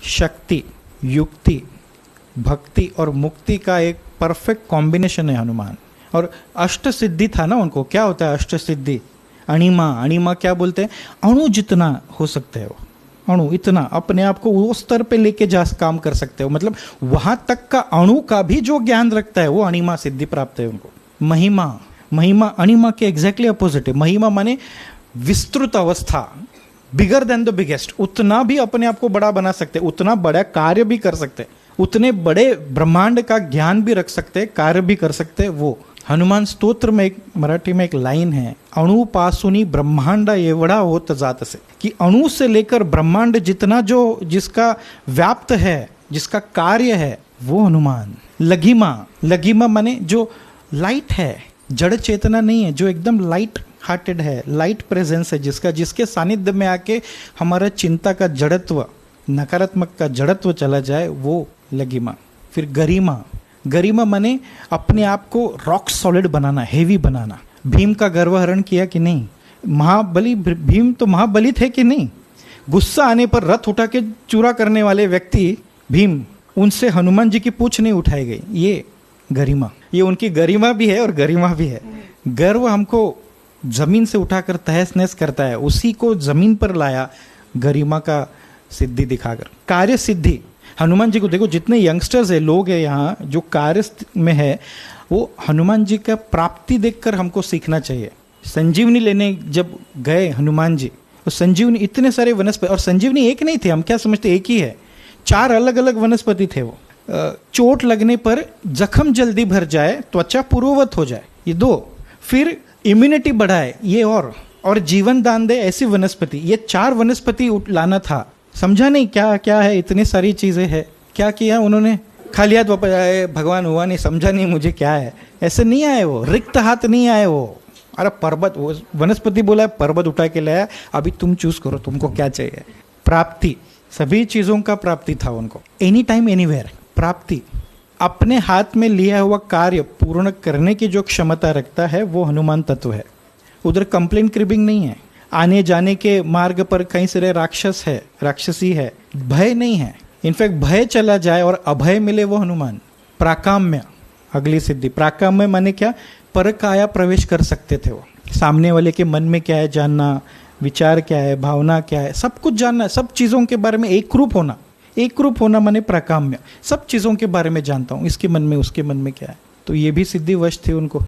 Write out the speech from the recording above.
शक्ति, युक्ति, भक्ति और मुक्ति का एक परफेक्ट कॉम्बिनेशन है हनुमान। और अष्ट सिद्धि था ना उनको। क्या होता है अष्ट सिद्धि? अणिमा, अणिमा क्या बोलते हैं? अणु जितना हो सकते हो, अणु इतना अपने आप को वो स्तर पे लेके जा काम कर सकते हो, मतलब वहां तक का अणु का भी जो ज्ञान रखता है वो अणिमा सिद्धि प्राप्त है उनको। महिमा, महिमा अणिमा के एग्जैक्टली अपोजिट है। महिमा माने विस्तृत अवस्था, बिगर देन द बिगेस्ट, उतना भी अपने आप को बड़ा बना सकते, उतना बड़ा कार्य भी कर सकते, उतने बड़े ब्रह्मांड का ज्ञान भी रख सकते, कार्य भी कर सकते। वो हनुमान स्तोत्र में एक मराठी में एक लाइन है, अणु पासुनी ब्रह्मांड एवढा होत जात से, कि अणु से लेकर ब्रह्मांड जितना जो जिसका व्याप्त है, जिसका कार्य है, वो हनुमान। लघिमा, लघिमा माने जो लाइट है, जड़ चेतना नहीं है, जो एकदम लाइट हार्टेड है, लाइट प्रेजेंस है जिसका, जिसके सानिध्य में आके हमारा चिंता का जड़त्व, नकारात्मक का जड़त्व चला जाए, वो लघिमा। फिर गरिमा, गरिमा माने अपने आप को रॉक सॉलिड बनाना, हेवी बनाना। भीम का गर्वहरण किया कि नहीं? महाबली भीम तो महाबली थे कि नहीं? गुस्सा आने पर रथ उठा के चूरा करने वाले व्यक्ति भीम, उनसे हनुमान जी की पूछ नहीं उठाई गई। ये गरिमा, ये उनकी गरिमा भी है और गरिमा भी है। गर्व हमको जमीन से उठाकर तहस नहस करता है, उसी को जमीन पर लाया गरिमा का सिद्धि दिखाकर। कार्य सिद्धि, हनुमान जी को देखो, जितने यंगस्टर्स है, लोग है यहाँ जो कार्य में है, वो हनुमान जी का प्राप्ति देखकर हमको सीखना चाहिए। संजीवनी लेने जब गए हनुमान जी, तो संजीवनी इतने सारे वनस्पति, और संजीवनी एक नहीं थे, हम क्या समझते एक ही है, 4 अलग अलग वनस्पति थे वो। चोट लगने पर जख्म जल्दी भर जाए, त्वचा पूर्ववत हो जाए, ये 2। फिर इम्यूनिटी बढ़ाए, ये और जीवन दान दे, ऐसी वनस्पति, ये 4 वनस्पति लाना था। समझा नहीं क्या क्या है, इतनी सारी चीजें हैं। क्या किया उन्होंने? खाली हाथ वापस आए, भगवान हुआ नहीं, समझा नहीं मुझे क्या है, ऐसे नहीं आए वो, रिक्त हाथ नहीं आए वो। अरे पर्वत, वो वनस्पति बोला है, पर्वत उठा के लाया, अभी तुम चूज करो तुमको क्या चाहिए। प्राप्ति, सभी चीजों का प्राप्ति था उनको, एनी टाइम एनीवेयर प्राप्ति। अपने हाथ में लिया हुआ कार्य पूर्ण करने की जो क्षमता रखता है वो हनुमान तत्व है। उधर कंप्लेन क्रिबिंग नहीं है, आने जाने के मार्ग पर कई सारे राक्षस है, राक्षसी है, भय नहीं है। इनफैक्ट भय चला जाए और अभय मिले, वो हनुमान। प्राकाम्य, अगली सिद्धि। प्राकाम्य माने क्या? पर काया प्रवेश कर सकते थे वो, सामने वाले के मन में क्या है जानना, विचार क्या है, भावना क्या है, सब कुछ जानना, सब चीजों के बारे में एक रूप होना। एक रूप होना माने प्राकाम्य, सब चीजों के बारे में जानता हूँ, इसके मन में उसके मन में क्या है। तो ये भी सिद्धि वश थी उनको।